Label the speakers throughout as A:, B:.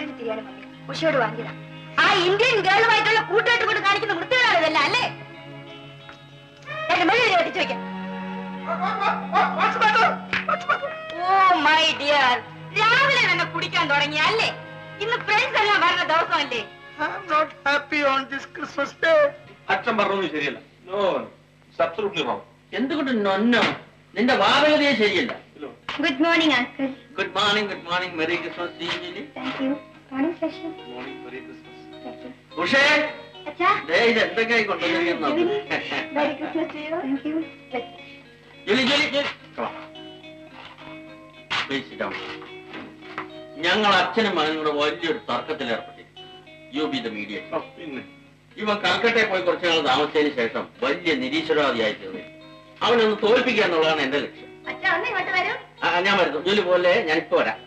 A: Front തിരിയാണ് mummy. ഉഷയോട് വാങ്ങിയതാ. ആ Indian ഗേളുമായിട്ടുള്ള കൂട്ടുകെട്ട് കൊണ്ട് കാണിക്കുന്ന വൃത്തികളാണ് ഇതല്ല അല്ലേ? ഓ മൈ ഡിയർ, രാവിലെ തന്നെ കുടിക്കാൻ തുടങ്ങിയ അല്ലേ? ഇന്ന് ഫ്രണ്ട്സ് എല്ലാം വരുന്ന ദിവസമല്ലേ?
B: അച്ഛൻ പറഞ്ഞത് ശരിയല്ല.
C: എന്തുകൊണ്ട് നൊന്നോ? നിന്റെ വാദഗതിയെ ശരിയല്ല.
A: Good morning uncle.
C: Good morning, good morning. Merry Christmas.
A: Thank you. Morning session.
C: ഉഷേ,
A: അച്ഛാ
C: ഇത് എന്തൊക്കെയായി കൊണ്ടുവന്നിരിക്കുന്നത്?
A: Merry Christmas to you. Thank you.
C: ജോലി ജോലി ജോലി. ഞങ്ങൾ അച്ഛനും മകനും കൂടെ വലിയൊരു തർക്കത്തിൽ ഏർപ്പെട്ടിരിക്കും. You be the mediator. ഇവൻ കൽക്കട്ടയിൽ പോയി കുറച്ചു നാൾ താമസിച്ചതിന് ശേഷം വലിയ നിരീശ്വരവാദിയായി തീർന്നു. അവനൊന്ന് തോൽപ്പിക്കുക എന്നുള്ളതാണ് എന്റെ ലക്ഷ്യം. ഞാൻ വരുന്നു. ജോലി പോലെ ഞാനിപ്പോ വരാം.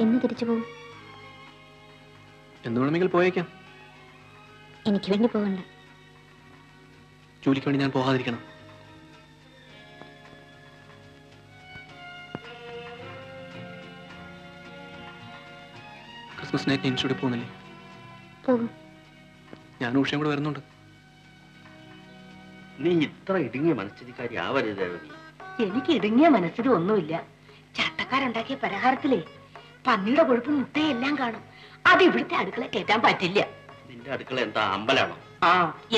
A: എന്ന് തിരിച്ചു പോകും.
D: എന്ത് വേണമെങ്കിൽ പോയേക്കാം.
A: എനിക്ക് വേണ്ടി പോകണ്ട.
D: ജോലിക്ക് വേണ്ടി ഞാൻ പോകാതിരിക്കണം. ക്രിസ്മസ് നൈറ്റ് ഇൻസ്റ്റിറ്റ്യൂട്ടിൽ പോകുന്നില്ലേ?
A: പോകും.
D: ഞാൻ ഉഷയും കൂടെ വരുന്നുണ്ട്.
C: നീ ഇത്ര ഇടുങ്ങിയ മനസ്ഥിതിക്കാരി ആവരുത്.
A: എനിക്ക് ഇടുങ്ങിയ മനസ്സിലും ഒന്നുമില്ല. ചട്ടക്കാരുണ്ടാക്കിയ പലഹാരത്തിലേ പന്നിയുടെ കൊഴുപ്പും മുട്ടയും എല്ലാം കാണും. അത് ഇവിടുത്തെ അടുക്കള കേറ്റാൻ പറ്റില്ല.
C: നിന്റെ അടുക്കള എന്താ അമ്പലാണോ?
A: ആ,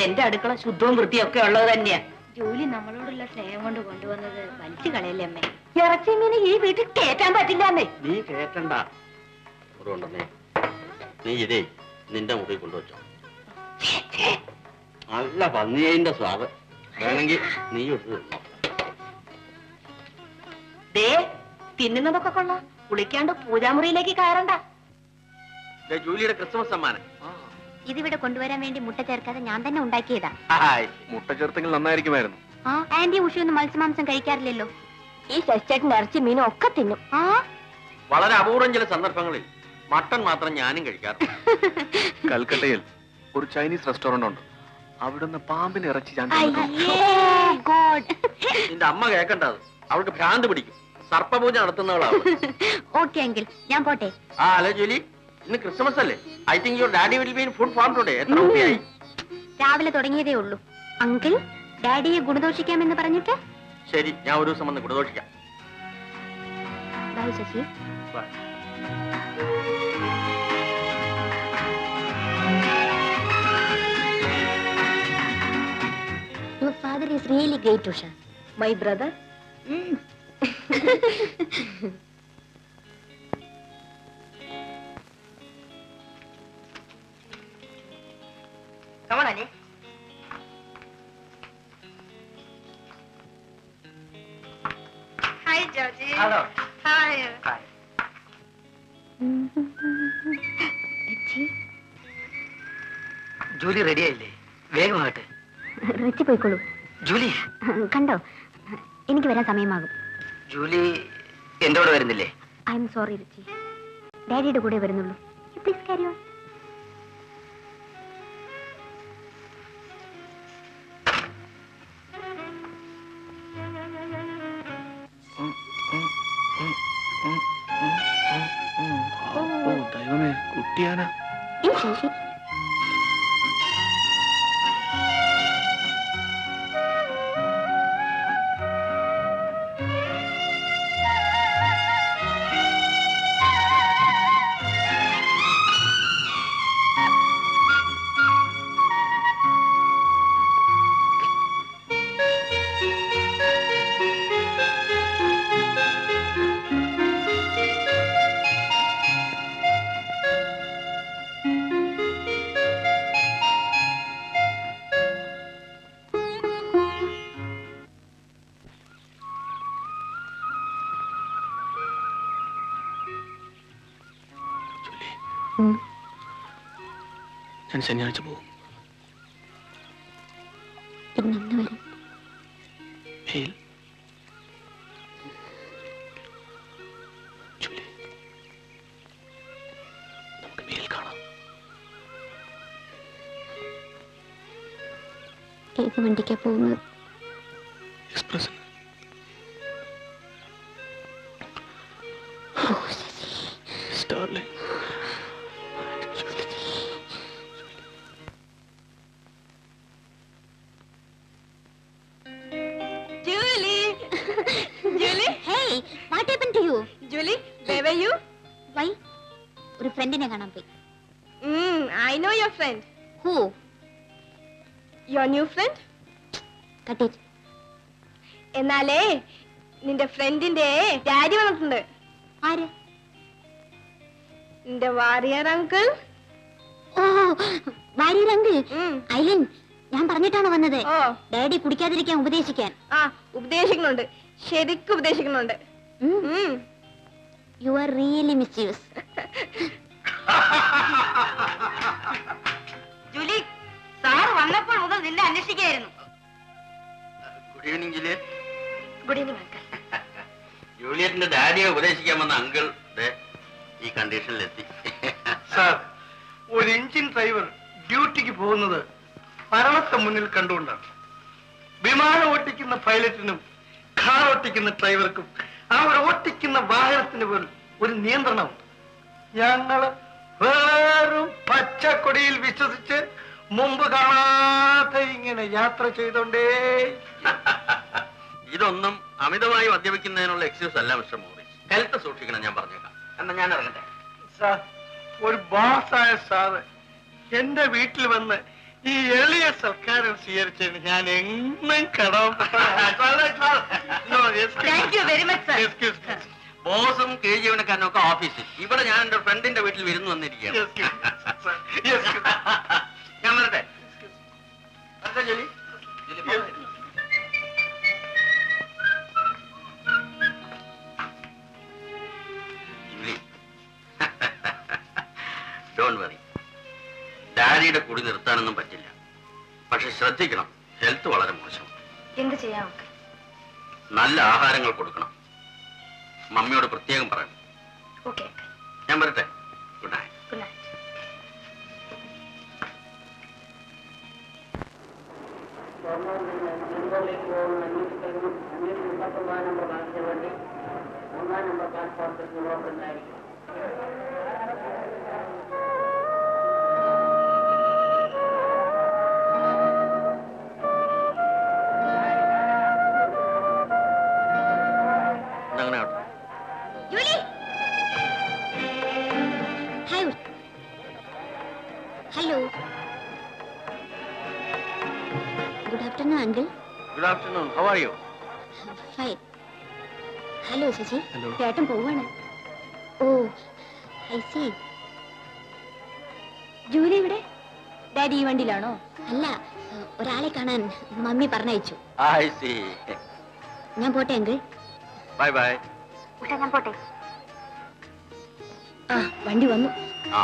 A: എന്റെ അടുക്കള ശുദ്ധവും വൃത്തിയൊക്കെ ഉള്ളത് തന്നെയാ. ജോലി നമ്മളോടുള്ള സ്നേഹം കൊണ്ട് കൊണ്ടുവന്നത് വലിച്ചു കളയല്ലേ അമ്മേ? ഇറച്ചി മീന് ഈ വീട്ടിൽ കേറ്റാൻ പറ്റില്ലാന്നേ.
C: നീ കേട്ടണ്ട. നീ ഇതേ നിന്റെ മുറിൽ കൊണ്ടുവച്ചോ. നല്ല പന്നിയതിന്റെ സ്വാദ്. വേണമെങ്കിൽ നീ എടുത്ത് തിന്നോ.
A: തിന്നുന്നതൊക്കെ കൊള്ളാം. കുളിക്കാണ്ട് പൂജാമുറിയിലേക്ക് കയറണ്ട.
C: ജൂലിയുടെ ക്രിസ്മസ് സമ്മാനം
A: ഇതിവിടെ കൊണ്ടുവരാൻ വേണ്ടി മുട്ട ചേർക്കാതെ ഞാൻ തന്നെ ഉണ്ടാക്കിയതാ.
D: മുട്ട ചേർത്തെങ്കിൽ നന്നായിരിക്കുമായിരുന്നു.
A: ആ, ആന്റി ഉഷയൊന്നും മത്സ്യമാംസം കഴിക്കാറില്ലല്ലോ. ഈ ശശിച്ചേട്ടൻ ഇറച്ചി മീനും ഒക്കെ തിന്നും.
C: വളരെ അപൂർവം ചില സന്ദർഭങ്ങളിൽ മട്ടൺ മാത്രം ഞാനും കഴിക്കാറുണ്ട്.
D: കൽക്കട്ടയിൽ ഒരു ചൈനീസ് റെസ്റ്റോറന്റ് ഉണ്ട്. അവിടുന്ന് പാമ്പിന് ഇറച്ചി
C: നിന്റെ അമ്മ കേൾക്കണ്ടത്. അവൾക്ക് ഭ്രാന്ത് പിടിക്കും. സർപ്പപൂജ നടത്തുന്നവളാണ്.
A: ഓക്കെ എങ്കിൽ ഞാൻ പോട്ടെ.
C: ഹലോ ജൂലി, ഇന്ന് ക്രിസ്മസ് അല്ലേ? I think your daddy will be in food form today. എത്ര രൂപയായി?
A: രാവിലെ തുടങ്ങിയതേ ഉള്ളൂ. അങ്കിൾ ഡാഡിയെ ഗുണദോഷിക്കാമെന്ന് പറഞ്ഞിട്ട്.
C: ശരി, ഞാൻ ഒരു ദിവസം വന്ന് ഗുണദോഷിക്കാം.
A: Bye Shashi.
C: Bye.
A: Your father is really great, Usha. My brother? Come on, Ali. Hi, Georgie.
C: Hello.
A: Hi.
C: Hi.
E: Julie ready ആയില്ലേ? വേഗമാകട്ടെ.
A: റിച്ചി പോയിക്കോളൂ.
E: ജൂലി
A: കണ്ടോ, എനിക്ക് വരാൻ സമയമാകും.
E: ജൂലി എന്റെ കൂടെ വരുന്നില്ലേ?
A: ഐ എം സോറി റിച്ചി, ഡാഡിയുടെ കൂടെ വരുന്നുള്ളൂ. Please carry on.
D: ദൈവമേ, കുട്ടിയാന.
A: ശശി
D: ഞാൻ ശനിയാഴ്ച പോകും.
A: ഇന്ന് വരും.
D: മെയിൽ. ജൂലി, നമുക്ക് മെയിൽ കാണാം.
F: ഏത് വണ്ടിക്കാ പോകുന്നത്?
D: Express. സ്റ്റാർലിംഗ്.
A: Julie! Julie?
F: Hey, what happened to you?
A: Julie, where were you?
F: Why? ഒരു ഫ്രണ്ടിനെ കാണാൻ പോയി.
A: I know your friend.
F: Who?
A: Your new friend?
F: Cut it.
A: എന്നാലേ നിന്റെ ഫ്രണ്ടിന്റെ ഡാഡി വന്നിട്ടുണ്ട്.
F: ആര്?
A: നിന്റെ വാരിയർ അങ്കിൾ.
F: ഓ, വാരിയർ അങ്കിൾ. ഐലിൻ, ഞാൻ പറഞ്ഞിട്ടാണ് വന്നത്.
A: ഓ,
F: ഡാഡി കുടിക്കാതിരിക്കാൻ ഉപദേശിക്കാൻ.
A: ആ, ഉപദേശിക്കുന്നുണ്ട്, ശരിക്കും ഉപദേശിക്കുന്നുണ്ട്.
F: You are really misuse.
A: Julie, sir വന്നപ്പോൾ മുതൽ നിന്നെ അന്വേഷിക്കുകയായിരുന്നു.
C: Good evening Juliet.
A: Good evening uncle.
C: ജൂലിയറ്റിന്റെ ഡാഡിയെ ഉപദേശിക്കാൻ വന്ന അങ്കിൾ ഈ കണ്ടീഷനിലെത്തി.
B: സാർ, ഒരു എഞ്ചിൻ ഡ്രൈവർ ഡ്യൂട്ടിക്ക് പോകുന്നത് മരണത്തെ മുന്നിൽ കണ്ടുകൊണ്ടാണ്. വിമാനം ഓട്ടിക്കുന്ന പൈലറ്റിനും കാർ ഓട്ടിക്കുന്ന ഡ്രൈവർക്കും അവർ ഓട്ടിക്കുന്ന വാഹനത്തിന് പോലും ഒരു നിയന്ത്രണമുണ്ട്. ഞങ്ങള് വേറും പച്ചക്കൊടിയിൽ വിശ്വസിച്ച് മുമ്പ് കാണാതെ ഇങ്ങനെ യാത്ര ചെയ്തോണ്ടേ.
C: ഇതൊന്നും അമിതമായി മദ്യപിക്കുന്നതിനുള്ള എക്സ്ക്യൂസ് അല്ല മിസ്റ്റർ മോറിസ്. ഹെൽത്ത് സൂക്ഷിക്കണം, ഞാൻ പറഞ്ഞേക്കാം. എന്നാ ഞാൻ ഇറങ്ങട്ടെ.
B: സാർ, ഒരു ബോസായ സാറ് എന്റെ വീട്ടിൽ വന്ന് ഈ എളിയ സൽക്കാരം സ്വീകരിച്ചതിന് ഞാൻ എന്നും
A: Thank you very much, sir.
C: ബോസും കീഴ് ജീവനക്കാരനും ഒക്കെ ഓഫീസിൽ. ഇവിടെ ഞാൻ എന്റെ ഫ്രണ്ടിന്റെ വീട്ടിൽ വിരുന്ന് വന്നിരിക്കുകയാണ്. ഞാൻ വരട്ടെ. ജോലി ഡോണ്ട് വറി. ഡാഡിയുടെ കൂടി നിർത്താനൊന്നും പറ്റില്ല. പക്ഷെ ശ്രദ്ധിക്കണം, ഹെൽത്ത് വളരെ മോശം.
A: എന്ത് ചെയ്യാം?
C: നല്ല ആഹാരങ്ങൾ കൊടുക്കണം. മമ്മിയോട് പ്രത്യേകം പറയണം.
A: ഓക്കെ,
C: ഞാൻ വരട്ടെ. Good night.
A: Good night.
F: Julie, hi. Hello, good afternoon uncle.
D: Good afternoon. How are you?
F: Fine. Hello Sasi,
D: Hello.
F: ചേട്ടൻ പോവാണ്. Oh, I see.
A: ജൂലി ഇവിടെ? ഡാഡി ഈ വണ്ടിയിലാണോ?
F: അല്ല, ഒരാളെ കാണാൻ മമ്മി പറഞ്ഞയച്ചു.
C: I see.
F: ഞാൻ പോട്ടെ അങ്കിൾ.
C: Bye bye.
F: ഞാൻ പോട്ടെ.
A: ആ, വണ്ടി വന്നു.
C: ആ,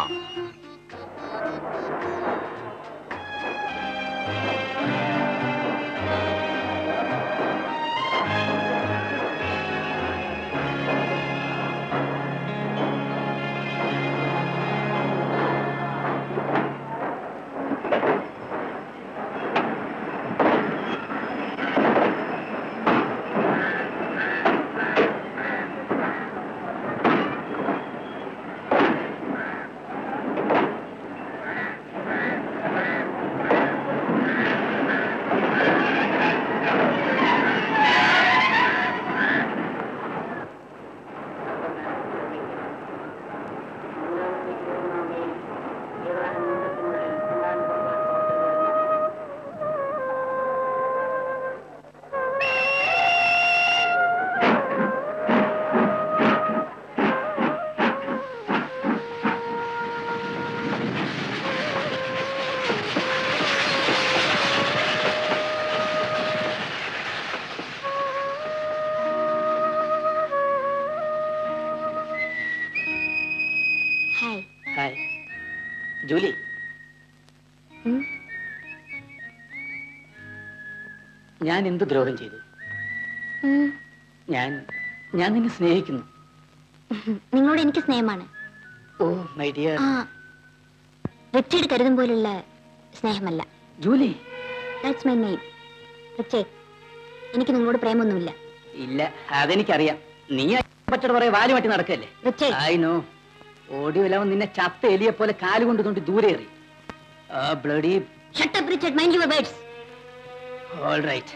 F: ഹായ്.
E: Hi Julie. ഞാൻ എന്ത് ദ്രോഹം ചെയ്തു? ഞാൻ നിന്നെ സ്നേഹിക്കുന്നു.
F: നിങ്ങളോട് എനിക്ക് സ്നേഹമാണ്.
E: Oh my dear.
F: റിച്ചർഡ് കരുതും പോലുള്ള സ്നേഹമല്ല.
E: Julie,
F: that's my name. റിച്ചേ, എനിക്ക് നിങ്ങളോട് പ്രേമൊന്നുമില്ല.
E: ഇല്ല, അതെനിക്കറിയാം. നീ പറ്റോട് കുറെ വാല് മാറ്റി നടക്കല്ലേ.
F: റിച്ചേ,
E: ആയിനോ ഓടി വല്ലവൻ നിന്നെ ചത്ത എലിയെ പോലെ കാലുകൊണ്ട് തോണ്ടി ദൂരെ എറി. Bloody.
F: Shut up Richard, mind your words.
E: All right.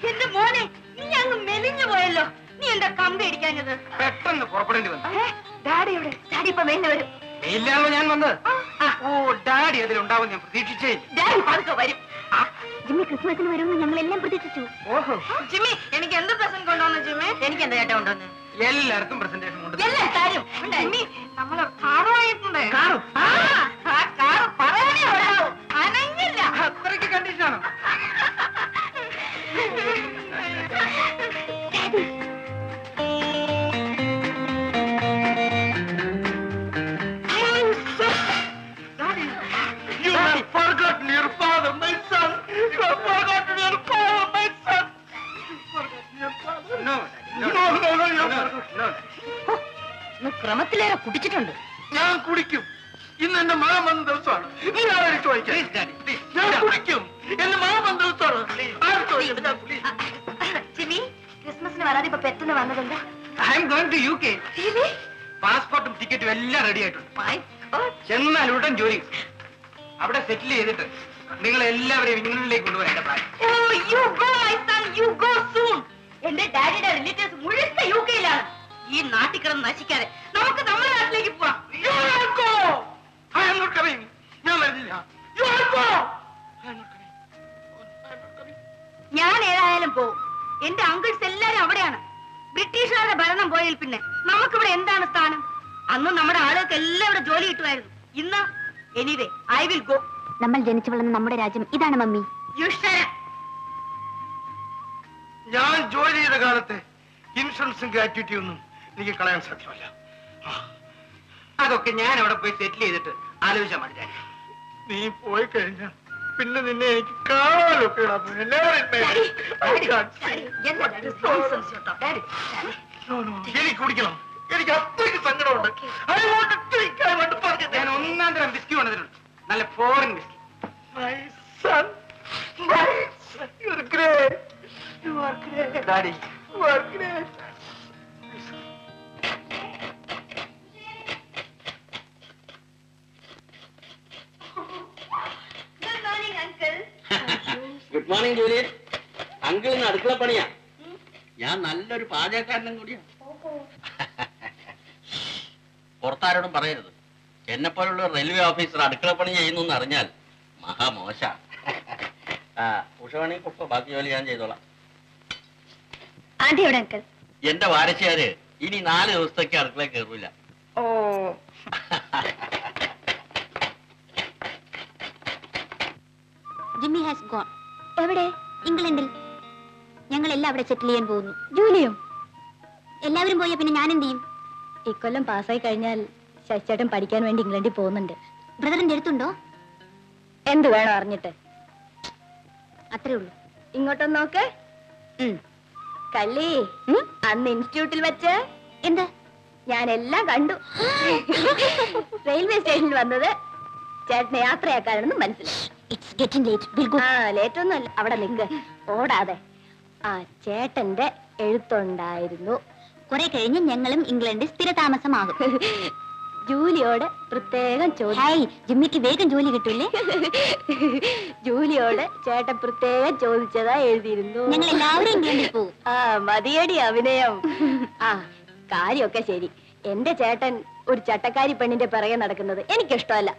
A: എന്റെ മോനെ, നീ അങ്ങ് മെലിഞ്ഞു പോയല്ലോ. നീ എന്താ കമ്പി അടിക്കാഞ്ഞത്?
B: പെട്ടെന്ന് പുറപ്പെടേണ്ടി വന്നു.
A: ഡാഡി എവിടെ? ഡാഡി ഇപ്പൊ മെയിൻ വരും.
B: ഇല്ലാണല്ലോ ഞാൻ വന്നത്. ഓ, ഡാഡി അതിലുണ്ടാവും ഞാൻ പ്രതീക്ഷിച്ചേ.
A: ഡാഡി പതുക്കെ വരും.
F: ജിമ്മി ക്രിസ്മസിന് വരുമെന്ന് ഞങ്ങളെല്ലാം പ്രതീക്ഷിച്ചു.
B: ഓഹോ,
A: ജിമ്മി, എനിക്ക് എന്ത് പ്രസന്റ് കൊണ്ടുവന്നു ജിമ്മി? എനിക്ക് എന്താ ചേട്ടാ കൊണ്ടുവന്നു?
B: എല്ലാവർക്കും പ്രസന്റേഷൻ കൊണ്ട്
A: എല്ലാ കാര്യം ജിമ്മി, നമ്മള് കാറ് വാങ്ങിയിട്ടുണ്ട്.
B: കാറ്?
A: ആ കാറ് പറയാനേ ഉണ്ടാവും, അനങ്ങില്ല.
B: അത്രയ്ക്ക് കണ്ടീഷനാണോ? You have forgotten your father, my son. You have forgotten your father, my son. You forgotten your father. No, no, no, no, you have forgotten. No.
A: ക്രമത്തിലേറെ കുടിച്ചിട്ടുണ്ട്.
B: ഞാൻ കുടിക്കും. ഇന്ന് എന്റെ മഴ വന്ന ദിവസമാണ്. നീ ആരോട് ചോദിക്കാം? ഞാൻ കുടിക്കും. എന്റെ മഴ വന്ന ദിവസമാണ്. ആരോട് ചോദിക്കാം?
A: ജിമ്മി, ക്രിസ്മസിന് വരാതെ ഇപ്പൊ പെട്ടെന്ന് വന്നതെന്താ?
B: I am going to UK. പാസ്പോർട്ടും ടിക്കറ്റും എല്ലാം റെഡി ആയിട്ടുണ്ട്. ചെന്നാൽ ഉടൻ ജോലി അവിടെ സെറ്റിൽ ചെയ്തിട്ട് നിങ്ങൾ എല്ലാവരെയും ഇംഗ്ലണ്ടിലേക്ക് കൊണ്ടുപോകാൻ എന്റെ plan.
A: Oh, you go, my son, you go soon. എന്റെ ഡാഡിയുടെ റിലേറ്റീവ്സ് മുഴുത്ത യുകെയിലാണ്. ഈ നാട്ടിൽ കിടന്ന് നശിക്കാതെ നമുക്ക് നമ്മുടെ നാട്ടിലേക്ക് പോവാം.
B: You will go. I am not coming. ഞാൻ വരുന്നില്ല. You will go. I am not coming. I am not coming.
A: ഞാൻ ഏതായാലും പോവും. എന്റെ അങ്കിൾസ് എല്ലാരും അവിടെയാണ്. ബ്രിട്ടീഷുകാരുടെ ഭരണം പോയാൽ പിന്നെ നമുക്കിവിടെ എന്താണ് സ്ഥാനം? അന്ന് നമ്മുടെ ആളുകൾക്ക് എല്ലാവരും ജോലി കിട്ടുമായിരുന്നു. ഇന്ന് എനിവേ ഐ വിൽ ഗോ.
F: നമ്മൾ ജനിച്ചു വളർന്ന നമ്മുടെ രാജ്യം ഇതാണ് മമ്മി.
B: ഞാൻ ജോലി ചെയ്ത കാലത്തെ ഇൻഷുറൻസും ഗ്രാറ്റുവിറ്റി ഒന്നും എനിക്ക് കളയാൻ സാധ്യമല്ല. അതൊക്കെ ഞാൻ അവിടെ പോയി സെറ്റിൽ ചെയ്തിട്ട് ആലോചിച്ചാൽ മതി. നീ പോയി കഴിഞ്ഞാൽ പിന്നെ നിന്നെ എനിക്ക് കാണാനൊക്കെ എനിക്ക് കുടിക്കണം. എനിക്ക് അത്രയ്ക്ക് സങ്കടമുണ്ട്. ഞാൻ ഒന്നാം തരം വിസ്കി കൊണ്ടിട്ടുണ്ട്. നല്ല foreign whisky. My son, my son, you are great. You are great, Daddy. You are great.
A: Good morning, uncle.
C: Good morning Julian. അങ്കിളിന് അടുക്കള പണിയാ. ഞാൻ നല്ലൊരു പാചകക്കാരനും കൂടിയാ. പുറത്താരോടും പറയരുത്. എന്നെ പോലുള്ള റെയിൽവേ ഓഫീസർ അടുക്കള പണി ചെയ്യുന്നു എന്ന് അറിഞ്ഞാൽ മഹാമോശ. ഉഷവാണി കുപ്പ ബാക്കി ജോലി ഞാൻ ചെയ്തോളാം.
F: ആന്റി എവിടെ അങ്കിൾ?
C: എന്റെ വാരശിയാര് ഇനി 4 ദിവസത്തേക്ക് അടുക്കള കയറൂല.
A: ഓ,
F: ജിമ്മി ഹാസ് ഗോൺ. എവിടെ? ഇംഗ്ലണ്ടിൽ. ഞങ്ങൾ എല്ലാം അവിടെ സെറ്റിൽ ചെയ്യാൻ പോകുന്നു. ജൂലിയും എല്ലാവരും പോയാ പിന്നെ ഞാൻ എന്ത് ചെയ്യും? ഇക്കൊല്ലം പാസ്സായി കഴിഞ്ഞാൽ ശശിചേട്ടൻ പഠിക്കാൻ വേണ്ടി ഇംഗ്ലണ്ടിൽ പോകുന്നുണ്ട്. ബ്രദറിന്റെ അടുത്തുണ്ടോ? എന്ത് വേണം അറിഞ്ഞിട്ട്? അത്രേ ഉള്ളൂ. ഇങ്ങോട്ടൊന്ന് നോക്ക്. കള്ളി, അന്ന് ഇൻസ്റ്റിറ്റ്യൂട്ടിൽ വെച്ച് എന്താ ഞാൻ എല്ലാം കണ്ടു. റെയിൽവേ സ്റ്റേഷനിൽ വന്നത് ചേട്ടനെ യാത്രയാക്കാനെന്ന് മനസ്സിലായി. ലേറ്റ് ഒന്നുമല്ല, അവിടെ നിൽക്ക്, ഓടാതെ. ആ ചേട്ടന്റെ എഴുത്തുണ്ടായിരുന്നു. കുറെ കഴിഞ്ഞ് ഞങ്ങളും ഇംഗ്ലണ്ടിൽ സ്ഥിരതാമസമാകും. ജൂലിയോട് പ്രത്യേകം ജിമ്മിക്ക് വേഗം ജോലി കിട്ടൂലേ? ജൂലിയോട് ചേട്ടൻ പ്രത്യേകം ചോദിച്ചതാ എഴുതിയിരുന്നു. ഞങ്ങൾ എല്ലാവരും ഇംഗ്ലണ്ടിൽ പോകും. ആ മതിയടി അഭിനയം. ആ കാര്യമൊക്കെ ശരി. എന്റെ ചേട്ടൻ ഒരു ചട്ടക്കാരി പെണ്ണിന്റെ പിറകെ നടക്കുന്നത് എനിക്കിഷ്ടമല്ല.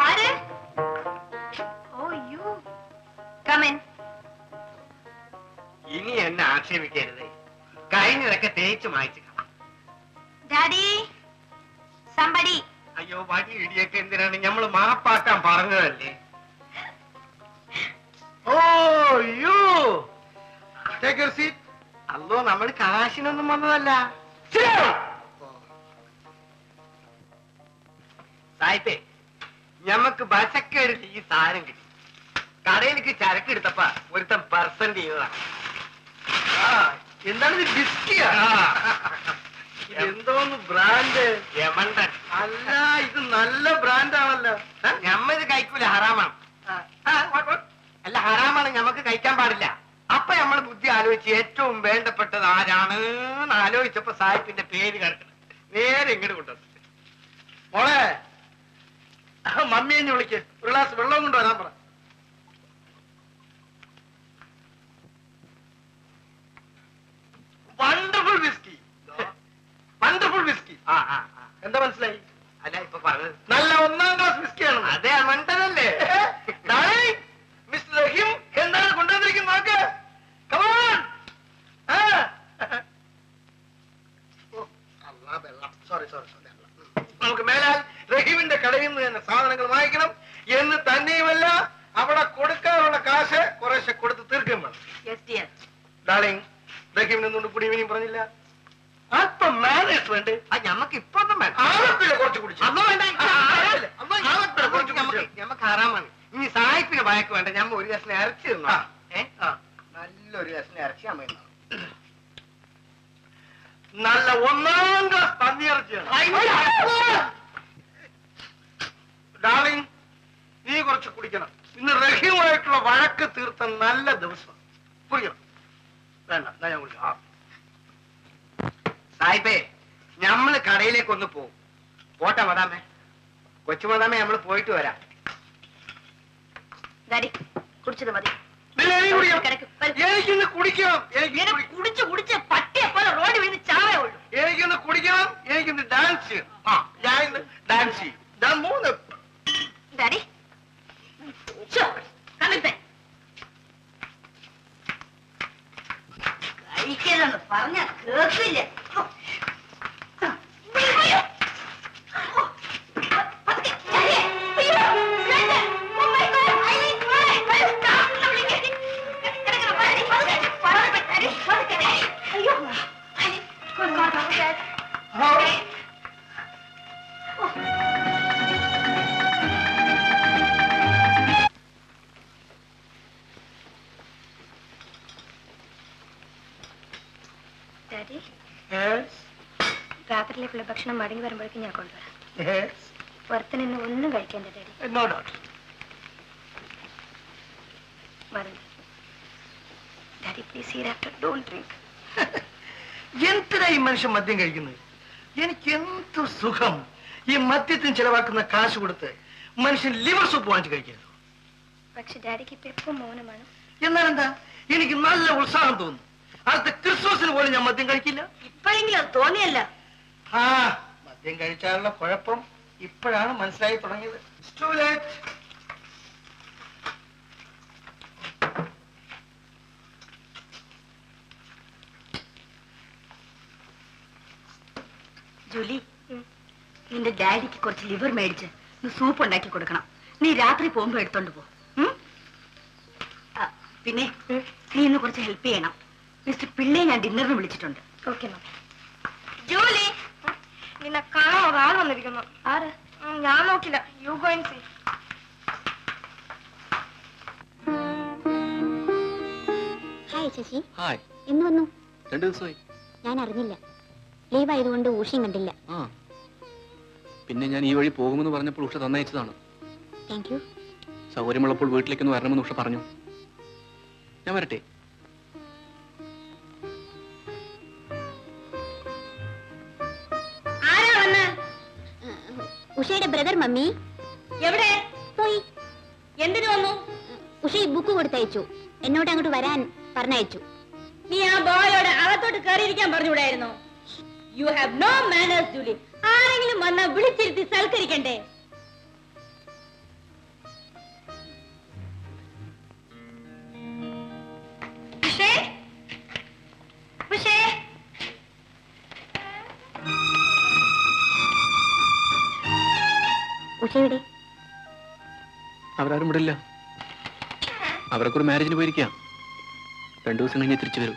A: ആരാ
B: എന്നെ ആക്ഷേപിക്കരുത്. കഴിഞ്ഞതൊക്കെ തേച്ച് മായ്ച്ചു.
A: Daddy somebody.
B: അയ്യോ വടി ഇടിയൊക്കെ എന്തിനാണ്? ഞമ്മള് മാപ്പാക്കാൻ പറഞ്ഞതല്ലേ. ഓ യു ടേക്ക് യുവർ സീറ്റ്. അല്ലോ നമ്മൾ കാശിനൊന്നും വന്നതല്ല. സായിപ്പേ, ഞമ്മക്ക് ബസക്കെടുത്ത് ഈ സാധനം കിട്ടി. കടയിലേക്ക് ചരക്ക് എടുത്തപ്പ ഒരുത്തൻ പെർസെന്റ് ചെയ്തതാണ്. എന്താണ് ഇത്? ബിസ്കിയാ? എന്തോന്ന് ബ്രാൻഡ്? യമണ്ടൻ. അല്ല, ഇത് നല്ല ബ്രാൻഡാണല്ലോ. ഞമ്മ ഇത് കഴിക്കൂല, ഹറാമാണ്. അല്ല, ഹറാമാണ്, ഞമ്മക്ക് കഴിക്കാൻ പാടില്ല. അപ്പൊ നമ്മൾ ബുദ്ധി ആലോചിച്ച് ഏറ്റവും വേണ്ടപ്പെട്ടത് ആരാണ് ആലോചിച്ചപ്പോ സാഹിബിന്റെ പേര് കിടക്കണം. നേരെ ഇങ്ങോട്ട് കൊണ്ടുവന്നു. മോളെ, മമ്മിയെ വിളിക്ക്, ഒരു ഗ്ലാസ് വെള്ളം കൊണ്ടുവരാൻ പറ. Wonderful whisky, wonderful whisky. എന്താ മനസ്സിലായി? അല്ല, ഇപ്പൊ പറഞ്ഞത് നല്ല 1ാം ക്ലാസ് വിസ്കിയാണ്. അതെ, മണ്ടനല്ലേ? മിസ്റ്റർ റഹീം എന്താണ് കൊണ്ടുവന്നിരിക്കുന്നത്? നോക്ക്. സോറി, നമുക്ക് മേലാൽ റഹീമിന്റെ കടയിൽ നിന്ന് തന്നെ സാധനങ്ങൾ വാങ്ങിക്കണം എന്ന് തന്നെയുമല്ല, അവിടെ കൊടുക്കാനുള്ള കാശ് കുറേശ്ശെ കൊടുത്ത് തീർക്കുകയും വേണം. ഡാർലിംഗ്, റഹീമിന് ഒന്നുകൊണ്ട് കൂടി ഇനിയും പറഞ്ഞില്ല. അല്പം മാനേജ്മെന്റ് ഞമ്മക്ക് ഇപ്പൊ കുറച്ച് കുടിച്ചു. ഞമ്മക്ക് ആറാമാണ്. ഇനി സായിപ്പിന് ഭയക്ക് വേണ്ട. ഞമ്മ ഒരു കഷ്ണം ഇറച്ചി തന്നോ. നല്ലൊരു കഷ്ണം ഇറച്ചി അമ്മ നല്ല 1ാം ക്ലാസ് പന്നിയിറച്ചിയാണ്. ഡാർലിംഗ്, നീ കുറച്ച് കുടിക്കണം. ഇന്ന് റഹീമായിട്ടുള്ള വഴക്ക് തീർത്ത നല്ല ദിവസം. കുടിക്കണം. വേണ്ട, ഞാൻ കുടിക്കാം. സായിപ്പേ, ഞമ്മള് കടയിലേക്ക് ഒന്ന് പോകും. പോട്ടെ മദാമേ, കൊച്ചു മദാമേ, നമ്മള് പോയിട്ട് വരാം.
A: കുടിച്ചത് മതി.
B: എനിക്കൊന്ന് കുടിക്കണം.
A: കുടിച്ച് കുടിച്ച് പട്ടിയെ പോലെ റോഡ് വീണ് ചാവേ ഉള്ളൂ.
B: എനിക്കൊന്ന് കുടിക്കണം. എനിക്കൊന്ന് ഡാൻസ് ചെയ്യണം. ഞാൻ ഇന്ന് ഡാൻസ് ചെയ്യും. ഞാൻ 3
A: ഡാഡി കഴിക്കലെന്ന് പറഞ്ഞ കേൾക്കില്ല. രാത്രിയിലേക്കുള്ള ഭക്ഷണം മടങ്ങി വരുമ്പോഴേക്കും ഞാൻ കൊണ്ടുവരാം. പുറത്ത് നിന്ന് ഒന്നും കഴിക്കേണ്ട daddy. Daddy please here after don't drink.
B: എന്തിനാ ഈ മനുഷ്യൻ മദ്യം കഴിക്കുന്നത്? എനിക്ക് എന്ത് സുഖം ഈ മദ്യത്തിന് ചെലവാക്കുന്ന കാശ് കൊടുത്ത് മനുഷ്യൻ ലിവർ സൂപ്പ് വാങ്ങിച്ച് കഴിക്കരുത്.
F: പക്ഷെ ഡാഡിക്ക് ഇപ്പൊ എപ്പോ മൗനമാണ്.
B: എന്നാലെന്താ, എനിക്ക് നല്ല ഉത്സാഹം തോന്നുന്നു. അടുത്ത ക്രിസ്മസിന് പോലും ഞാൻ മദ്യം കഴിക്കില്ല.
A: ഇപ്പോഴെങ്കിലും അത് തോന്നിയല്ല.
B: മദ്യം കഴിച്ചാലുള്ള കുഴപ്പം ഇപ്പോഴാണ് മനസ്സിലായി തുടങ്ങിയത്.
A: ജൂലി, നിന്റെ ഡാഡിക്ക് കുറച്ച് ലിവർ മേടിച്ച് നീ സൂപ്പ് ഉണ്ടാക്കി കൊടുക്കണം. നീ രാത്രി പോകുമ്പോ എടുത്തോണ്ട് പോ. പിന്നെ നീ ഇന്ന് കുറച്ച് ഹെൽപ്പ് ചെയ്യണം. മിസ്റ്റർ പിള്ളയെ ഞാൻ ഡിന്നറിന് വിളിച്ചിട്ടുണ്ട്.
F: Okay ma'am.
A: ജൂലി, നിന്നെ കാണാൻ ഒരാൾ വന്നിരിക്കുന്നു.
F: ആര്?
A: ഞാൻ നോക്കില്ല. You go and see.
F: Hi Sasi.
D: Hi.
F: എന്ന് വന്നു?
D: 2 ദിവസമായി.
F: ഞാൻ അറിഞ്ഞില്ല. ലീവ് ആയതുകൊണ്ട് ഊഷയും കണ്ടില്ല.
D: പിന്നെ ഞാൻ ഈ വഴി പോകുമെന്ന് പറഞ്ഞപ്പോൾ ഉഷ തന്നയച്ചതാണ്.
F: Thank you.
D: സൗകര്യമുള്ളപ്പോൾ വീട്ടിലേക്കൊന്ന് വരണമെന്ന് ഉഷ പറഞ്ഞു. ഞാൻ വരട്ടെ?
F: ഉഷയുടെ ബ്രദർ മമ്മി.
A: എവിടെ
F: പോയി?
A: എന്തിനു വന്നു?
F: ഉഷ ഈ ബുക്ക് കൊടുത്തയച്ചു. എന്നോട് അങ്ങോട്ട് വരാൻ പറഞ്ഞയച്ചു.
A: നീ ആ ബോയോട് അകത്തോട്ട് കയറിയിരിക്കാൻ പറഞ്ഞുകൂടായിരുന്നോ? You have no manners Julie. ആരെങ്കിലും വന്നാൽ വിളിച്ചിരുത്തി സൽക്കരിക്കണ്ടേ?
F: അവരെവിടെ?
D: അവരാരും ഇവിടെ ഇല്ല. അവരൊക്കെ ഒരു മാരേജിന് പോയിരിക്കാം. 2 ദിവസം കഴിഞ്ഞേ തിരിച്ചു വരൂ.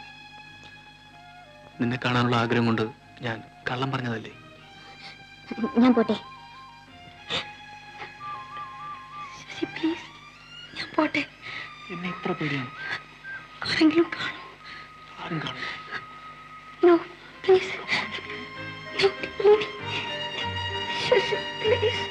D: നിന്നെ കാണാനുള്ള ആഗ്രഹം കൊണ്ട് ഞാൻ കള്ളം പറഞ്ഞതല്ലേ.
F: ഞാൻ പോട്ടെ. പ്ലീസ്, ഞാൻ പോട്ടെ.
D: എന്നെ ഇത്ര പേടിയാണ്.
F: ആരെങ്കിലും കാണും?
D: ആരും കാണും.
F: No, please. No, please. Shashi, please.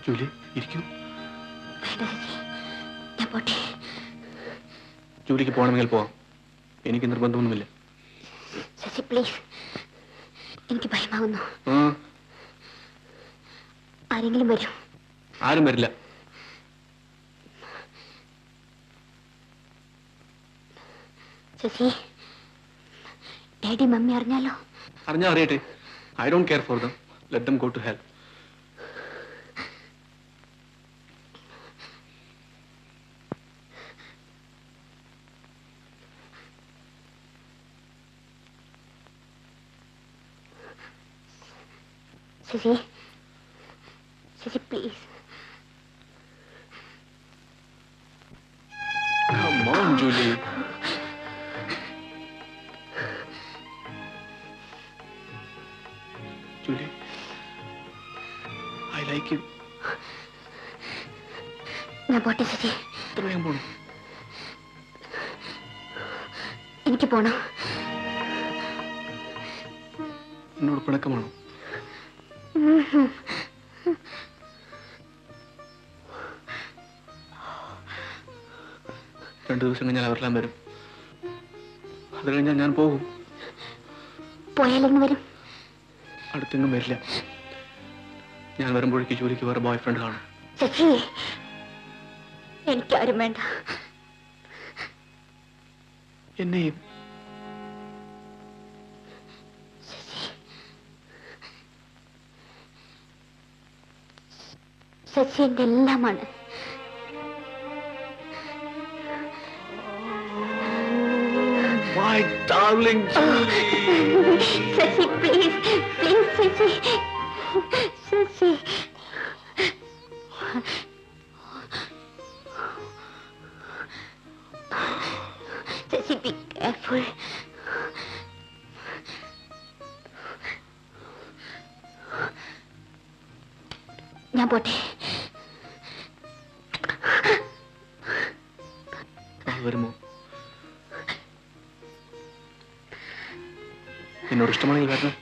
D: Julie, ഇരിക്കൂ.
F: ഞാൻ പോട്ടെ.
D: ജോലിക്ക് പോകണമെങ്കിൽ പോവാം. എനിക്ക് നിർബന്ധമൊന്നുമില്ല.
F: ശശി, പ്ലീസ്. എനിക്ക് ഭയമാവുന്നു. ആരെങ്കിലും വരും?
D: ആരും വരില്ല.
F: ശശി, ഡാഡി മമ്മി അറിഞ്ഞാലോ?
D: അറിഞ്ഞാ അറിയട്ടെ. I don't care for them. Let them go to hell.
F: Shashi, Shashi, please.
D: Come on, Julie. Julie, I like you.
F: ഞാൻ പോട്ടെ ശശി.
D: വേഗം പോണം.
F: എനിക്ക് പോണം.
D: എന്നോട് പിണക്കമാണോ? രണ്ടു ദിവസം കഴിഞ്ഞാൽ അവരെല്ലാം വരും. അത് കഴിഞ്ഞാൽ ഞാൻ പോകും.
F: പോയാലെന്ന് വരും?
D: അടുത്തെങ്ങും വരില്ല. ഞാൻ വരുമ്പോഴേക്ക് ജോലിക്ക് വേറെ ബോയ് ഫ്രണ്ട് കാണും.
F: ശശി, എനിക്കാരും വേണ്ട.
D: എന്നെയും.
F: ശശി എന്റെ എല്ലാമാണ്.
D: My darling Julie.
F: Sasi, please, please Sasi, Sasi. Sasi, be careful. ഞാൻ പോട്ടെ.
D: വരുമോ? എന്നോട് ഇഷ്ടമാണെങ്കിൽ വരണം.